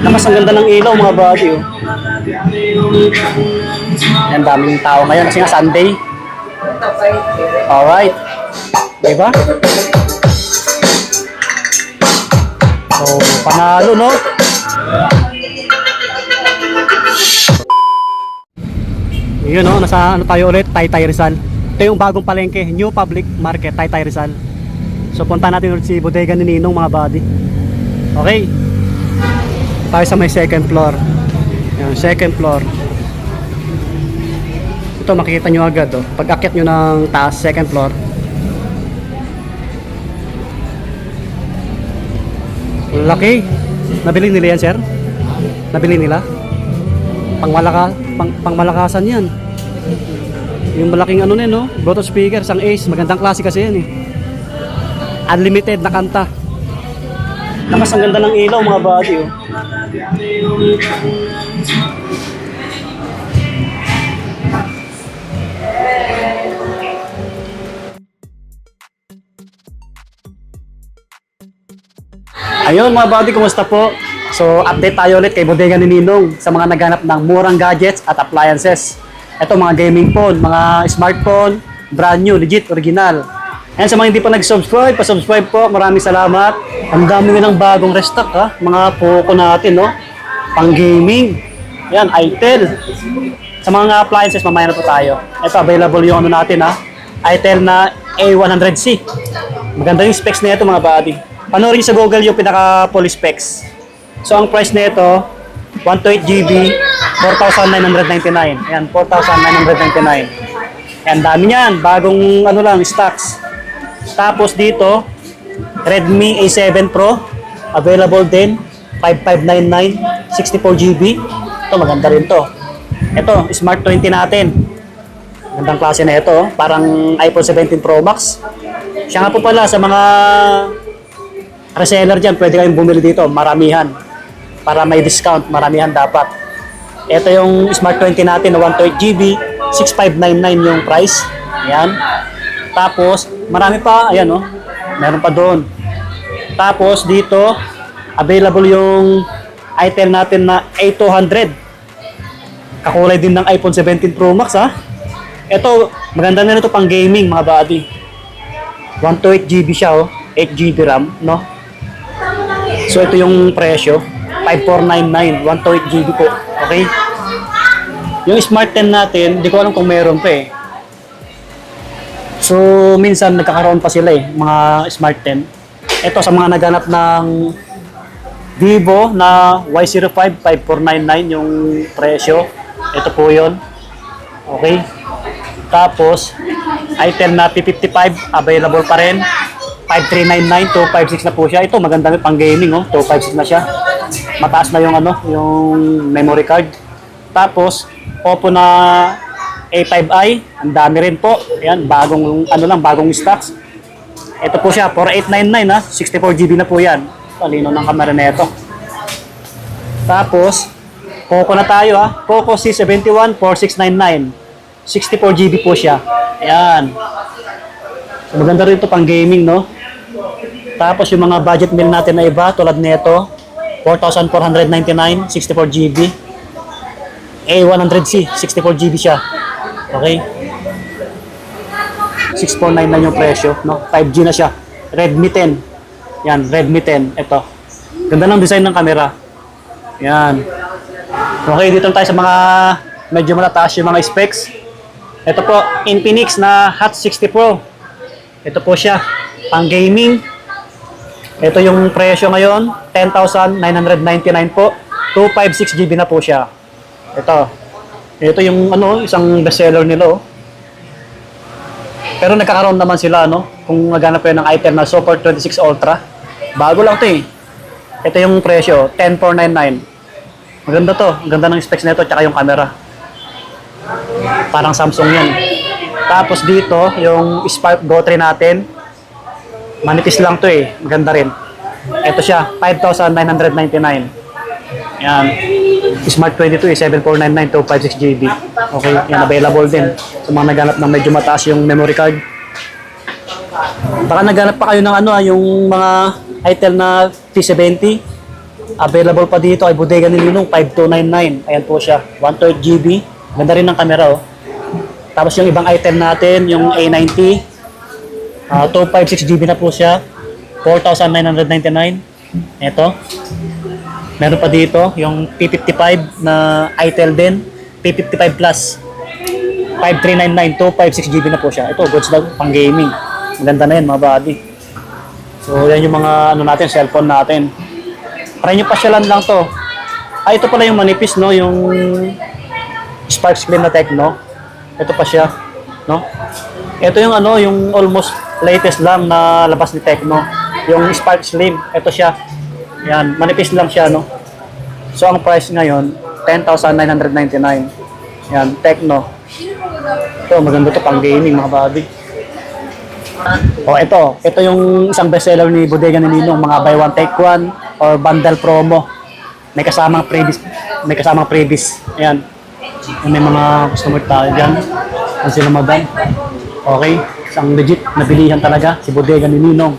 Lakas ang ganda ng ilaw mga buddy. Oh. Yan, daming tao ngayon kasi nga Sunday. Alright. Diba? So, panalo no? Yun no, nasa ano tayo ulit, Taytay Rizal. Ito yung bagong palengke, New Public Market, Taytay Rizal. So punta natin ulit si bodega ni Ninong mga buddy. Okay. Tayo sa may second floor. Yan, second floor. Ito makikita nyo agad oh. Pag akyat nyo ng taas, second floor. Laki. Nabili nila yan sir? Nabili nila? Pangmalakasan yan. Yung malaking ano na no? Bluetooth speaker, isang Ace. Magandang klase kasi yan eh. Unlimited na kanta. Lakas ang ganda ng ilaw mga buddy oh. Ayun mga buddy, kumusta po? So update tayo ulit kay bodega ni Ninong sa mga naghanap ng murang gadgets at appliances. Ito mga gaming phone, mga smartphone, brand new, legit, original. And sa mga hindi pa nag-subscribe, pa-subscribe po. Maraming salamat. Ang dami ng bagong restock ha. Mga Poco natin no. Pang gaming. Yan, Itel. Sa mga appliances, mamaya na po tayo. Ito, available yung ano natin ha. Itel na A100C. Maganda yung specs na ito mga buddy. Panoorin sa Google yung pinaka-full specs. So ang price nito 128GB 4,999. Ayan, 4,999. Ayan, dami niyan. Bagong ano lang, stocks. Tapos dito, Redmi A7 Pro. Available din. 5599, 64GB. Ito, maganda rin to. Ito, Smart 20 natin. Magandang klase na ito. Parang iPhone 17 Pro Max. Siya nga po pala sa mga reseller dyan, pwede kayong bumili dito. Maramihan. Para may discount, maramihan dapat. Ito yung Smart 20 natin na 128GB, 6599 yung price. Ayan. Tapos, marami pa. Ayan oh. Meron pa doon. Tapos, dito, available yung Itel natin na A200. Kakulay din ng iPhone 17 Pro Max ha. Ito, maganda na ito pang gaming mga buddy. 128GB siya oh. 8GB RAM, no? So, ito yung presyo. 5499, 128GB po. Okay? Yung Smart 10 natin, hindi ko alam kung meron pa eh. So, minsan nagkakaroon pa sila eh, mga Smart 10. Ito sa mga naghanap ng Vivo na Y05 5499 yung presyo. Ito po yun. Okay? Tapos, Itel na P55 available pa rin. 5399, 256 na po siya. Ito maganda pang gaming oh, 256 na siya. Mataas na yung ano, yung memory card. Tapos, Oppo na A5i, ang dami rin po. Ayan, bagong ano lang, bagong stocks. Ito po siya, 4899 ha, 64GB na po yan. Talino ng kamera nito. Tapos, Poco na tayo ha. Poco C71 4699. 64GB po siya. Ayan. So, maganda rin ito pang gaming no. Tapos yung mga budget meal natin na iba tulad nito, 4,499, 64GB. A100C, 64GB siya. Okay? 6499 yung presyo, no? 5G na siya. Redmi 10. Yan, Redmi 10. Ito. Ganda ng design ng camera. Yan. Okay, dito tayo sa mga medyo matataas yung mga specs. Ito po, Infinix na Hot 60 Pro. Ito po siya, pang gaming. Ito yung presyo ngayon, 10,999 po. 256GB na po siya. Ito. Ito yung ano, isang bestseller nila oh. Pero nagkakaroon naman sila no, kung naghanap kayo ng item na Super 26 Ultra. Bago lang 'to eh. Ito yung presyo, 10,499. Maganda 'to, ang ganda ng specs nito tsaka yung camera. Parang Samsung 'yan. Tapos dito, yung Spark Go 3 natin. Manipis lang 'to eh, maganda rin. Ito siya, 5,999. Yan. Smart 22 eh, 7499 256GB. Okay, yan available din sa mga naghanap ng medyo mataas yung memory card. Baka naghanap pa kayo ng ano yung mga Itel na T70. Available pa dito ay Bodega ni Ninong, 5299. Ayan po siya, 1/3 GB. Ganda rin ng camera, oh. Tapos yung ibang item natin, yung A90, 256 GB na po siya, 4,999. Ito. Meron pa dito, yung P55 na itel din, P55 Plus. 5399, 256 GB na po siya. Ito, goods daw, pang gaming. Maganda na yan, mga buddy. So, yan yung mga ano natin, cellphone natin. Try nyo pasyalan lang to. Ito pala yung manipis, no? Yung Spark Slim na Tecno. Ito pa siya, no? Ito yung ano, yung almost latest lang na labas ni Tecno. Yung Spark Slim, ito siya. Yan, manipis lang siya, no? So, ang price ngayon, 10,999. Yan, Tecno. Ito, maganda to pang gaming, mga buddy. Ito yung isang bestseller ni Bodega ni Ninong, mga buy one take one or bundle promo. May kasamang previous. Ayan. May mga customer tayo diyan. Ang sila madam. Okay, isang legit na bilihan talaga si Bodega ni Ninong.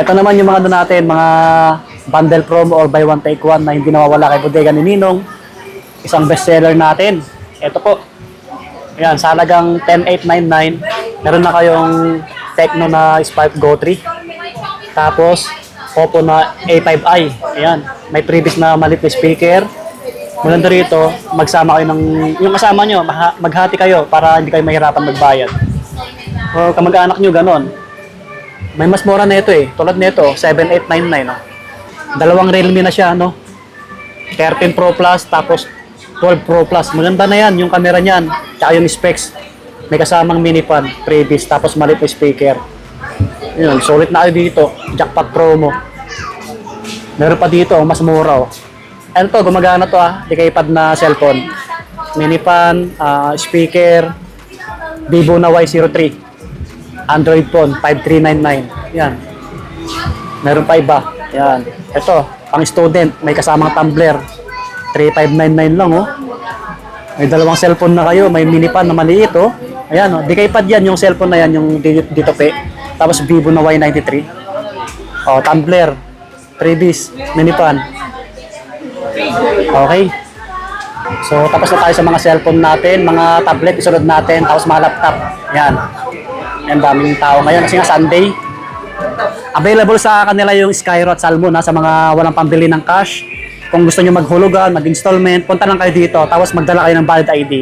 Ito naman yung mga natin, mga bundle promo or buy one take one na hindi nawawala kay Bodega ni Ninong. Isang bestseller natin. Ito po. Ayan, sa halagang 10,899, meron na kayong Tecno na Spark Go 3. Tapos, Oppo na A5i. Ayan, may previous na maliit na speaker. Maganda rito, magsama kayo ng, yung kasama nyo, maghati kayo para hindi kayo mahirapan magbayad. O kamag-anak nyo, ganon. May mas mura na ito eh. Tulad nito, 7,899. No? Dalawang Realme na siya, no? 13 Pro Plus, tapos 12 Pro Plus. Maganda na yan, yung camera niyan. Tsaka yung specs. May kasamang mini fan, previous, tapos maliit na speaker. Yun, solid na kayo dito. Jackpot promo. Meron pa dito, mas mura. Oh. Ano to, gumagana to Decaypad na cellphone. Mini fan, speaker, Vivo na Y03. Android phone, 5399. Yan. Meron pa iba. Yan. Ito, pang student, may kasamang tumbler. 3,599 lang, oh. May dalawang cellphone na kayo, may mini pan na maliit, oh. Ayan, oh. Decaypad yan, yung cellphone na yan, yung dito pe. Tapos Vivo na Y93. Oh, tumbler, previous, mini pan. Okay. So, tapos na tayo sa mga cellphone natin, mga tablet, isunod natin, tapos mga laptop. Yan. Yan, daming tao ngayon kasi nga Sunday. Available sa kanila yung Skyro at Salmon sa mga walang pambili ng cash. Kung gusto nyo maghulugan, mag-installment, punta lang kayo dito, tapos magdala kayo ng valid ID.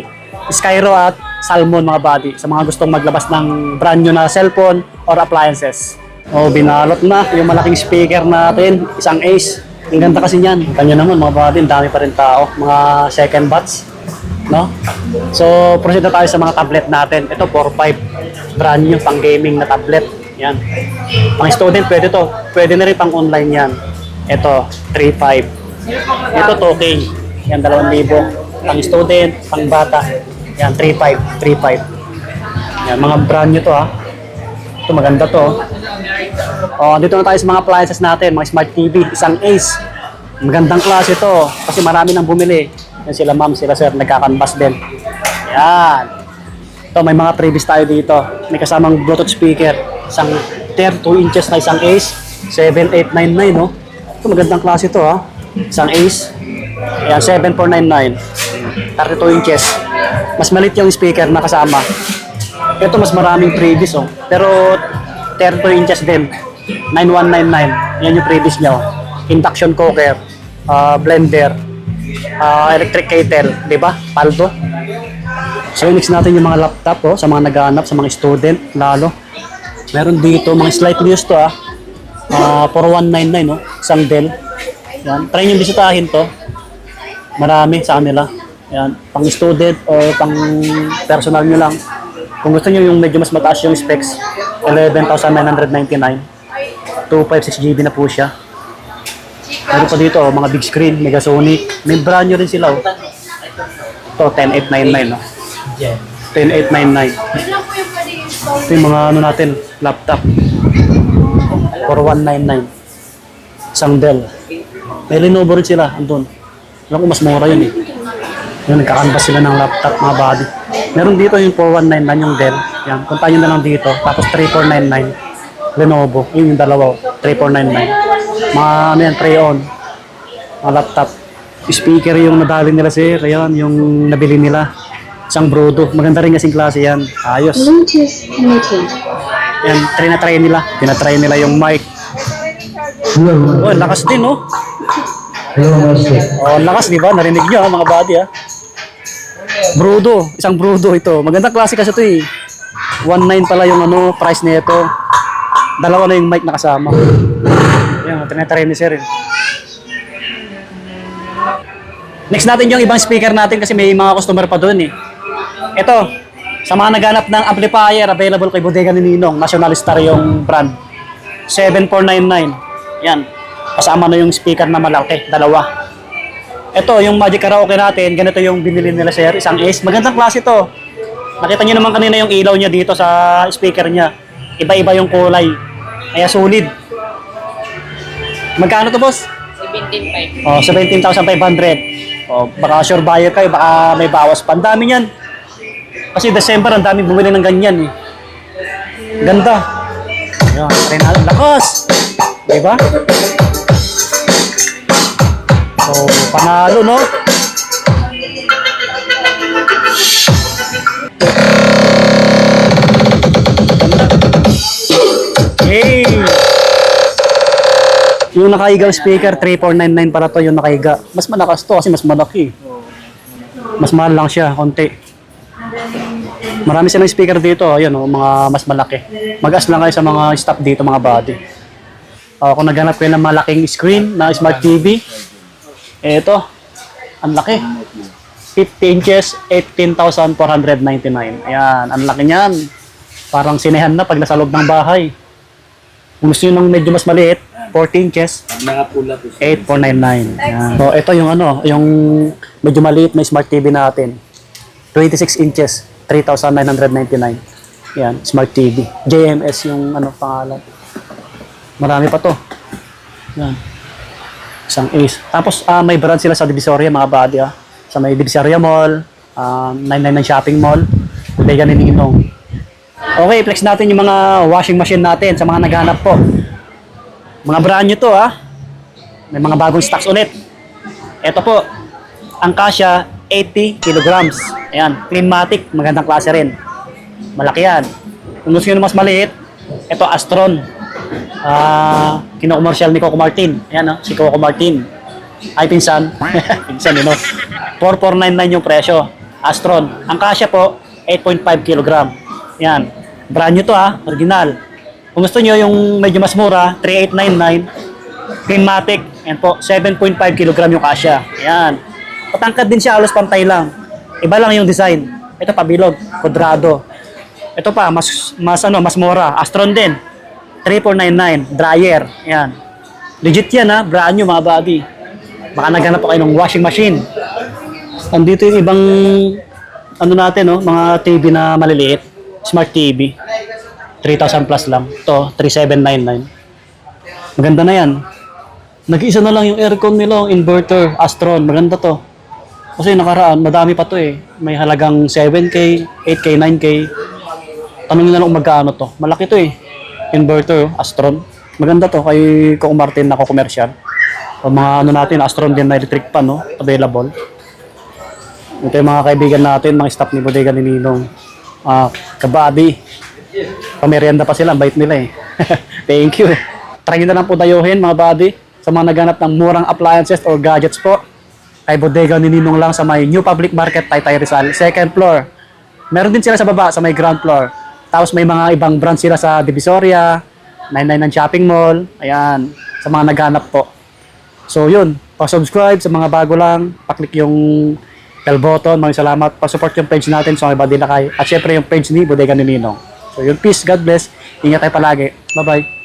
Skyro at Salmon, mga buddy, sa mga gustong maglabas ng brand new na cellphone or appliances. O, binalot na yung malaking speaker natin, isang Ace. Ang ganda kasi niyan. Kanya naman, mga buddy, dami pa rin tao, mga second batch, no? So, proceed na tayo sa mga tablet natin. Ito, 4.5, brand new, pang gaming na tablet. Yan. Pang student, pwede to. Pwede na rin pang online yan. Ito, 3.5. Ito 2K. Yan, 2,000. Pang student, pang bata. Yan, 3.5. Yan, mga brand nyo to Ito, maganda to. Dito na tayo sa mga appliances natin. Mga smart TV, isang Ace. Magandang klase to. Kasi marami nang bumili. Yan sila ma'am, sila sir, nagkakanvas din. Yan. Ito, may mga previous tayo dito. May kasamang Bluetooth speaker. Isang 32 inches na isang Ace. 7,899, no? Ito, magandang klase to, Isang Ace. Ayan, 7,499. 32 inches. Mas maliit yung speaker na kasama. Ito, mas maraming previous, Pero 32 inches din. 9,199. Yan yung previous niya, Induction cooker, blender, electric kettle, di ba? Paldo. So, next natin yung mga laptop, sa mga naghahanap, sa mga student, lalo. Meron dito, mga slightly used to, 4,199, Isang Dell. Yan. Try nyo bisitahin to. Marami sa kanila. Yan. Pang student o pang personal nyo lang. Kung gusto nyo yung medyo mas mataas yung specs, 11,999. 256 GB na po siya. Meron pa dito, mga big screen, Megasonic. May brand nyo rin sila. Ito, 10,899. 10,899. Ito yung mga natin, laptop. 4,199. Isang Dell. May Lenovo rin sila, andun. Alam ko mas mura yun Yung nagkakanvas sila ng laptop, mga body. Meron dito yung 4,199 yung Dell. Yan, punta nyo na lang dito. Tapos 3,499 Lenovo. Yun yung dalawa, 3,499. Mga ano yan, 3-on. Mga laptop. Speaker yung nadali nila sir. Ayan, yung nabili nila. Isang Brodo. Maganda rin kasing klase yan. Ayos. Bluetooth connected. Yan, try nila. Tinatry nila yung mic. Oh, lakas din, no? Oh, lakas, di ba? Narinig nyo, mga buddy, ha? Brodo. Isang Brodo ito. Magandang klase kasi ito, eh. 1.9 pala yung price nito. Dalawa na yung mic nakasama. Yan, tinatry ni sir, eh. Next natin yung ibang speaker natin kasi may mga customer pa doon eh. Ito, sa mga naghanap ng amplifier, available kay Bodega ni Ninong. National Star yung brand. 7499. Yan. Kasama na yung speaker na malaki. Dalawa. Ito, yung Magic Karaoke natin. Ganito yung binili nila sir. Isang Ace. Magandang klase to. Nakita nyo naman kanina yung ilaw niya dito sa speaker niya. Iba-iba yung kulay. Kaya sulit. Magkano to, boss? 17.5. Oh, 17,500. Oh, baka sure buyer kayo, baka may bawas pa. Ang dami niyan. Kasi December, ang dami bumili ng ganyan eh. Ganda. Ayan, try natin. Lakas! Diba? So, panalo, no? Ganda. Hey! Yung nakaigang speaker, 3499 para to yung nakaiga. Mas malakas to kasi mas malaki. Mas mahal lang siya, konti. Marami silang speaker dito, ayun, mga mas malaki. Mag-as lang kayo sa mga stock dito, mga body. Kung naghanap kayo ng malaking screen na Smart TV, eto, ang laki. 50 inches, 18,499. Ayan, ang laki niyan. Parang sinehan na pag nasa loob ng bahay. Kung gusto nyo ng medyo mas maliit, 14 inches, 8,499. Yan. So, ito yung yung medyo maliit na Smart TV natin. 26 inches, 3,999. Yan, Smart TV. JMS yung pangalan. Marami pa to. Yan. Isang Ace. Tapos, may brand sila sa Divisoria, mga body, Sa may Divisoria Mall, 999 Shopping Mall, Bodega ni Ninong. Okay, flex natin yung mga washing machine natin sa mga naghanap po. Mga brand nyo to May mga bagong stocks ulit. Ito po, ang Casio 80 kilograms. Ayan, Cleanmatic, magandang klase rin. Malaki yan. Kung gusto nyo mas maliit, ito Astron. Kino-commercial ni Coco Martin. Ayan, si Coco Martin. Ay, pinsan. Pinsan, 4499 yung presyo. Astron. Ang Casio po, 8.5 kilogram. Ayan. Brand nyo to original. Kung gusto nyo yung medyo mas mura, 3899, Cleanmatic, yan po, 7.5 kg yung Casio. Yan. Patangkad din siya, halos pantay lang. Iba lang yung design. Ito pabilog, kwadrado. Ito pa, mas mura. Astron din. 3499, dryer. Yan. Legit yan brand new mga body. Baka naghanap po kayo ng washing machine. Andito yung ibang natin, mga TV na maliliit. Smart TV. 3,000 plus lang. Ito, 3,799. Maganda na yan. Nag-iisa na lang yung aircon nila, yung inverter, Astron. Maganda to. Kasi nakaraan, madami pa to eh. May halagang 7K, 8K, 9K. Tanongin na lang kung magkano to. Malaki to eh. Inverter, Astron. Maganda to kay Coco Martin na commercial. O mga natin, Astron din na electric pan, available. Ito yung mga kaibigan natin, mga staff ni Bodega ni Ninong. Kabady. Pamerienda pa sila, bait nila eh. Thank you. Try nyo na lang po dayuhin mga buddy sa mga naghanap ng murang appliances or gadgets po. Kay Bodega ni Ninong lang sa may New Public Market, Taytay Rizal, second floor. Meron din sila sa baba, sa may ground floor. Tapos may mga ibang branch sila sa Divisoria, 999 Shopping Mall, ayan, sa mga naghanap po. So yun, pa-subscribe sa mga bago lang, pa-click yung bell button, maraming salamat. Pa-support yung page natin sa mga Badilakay. At syempre yung page ni Bodega ni Ninong. So yun, peace, God bless. Ingat tayo palagi. Bye-bye.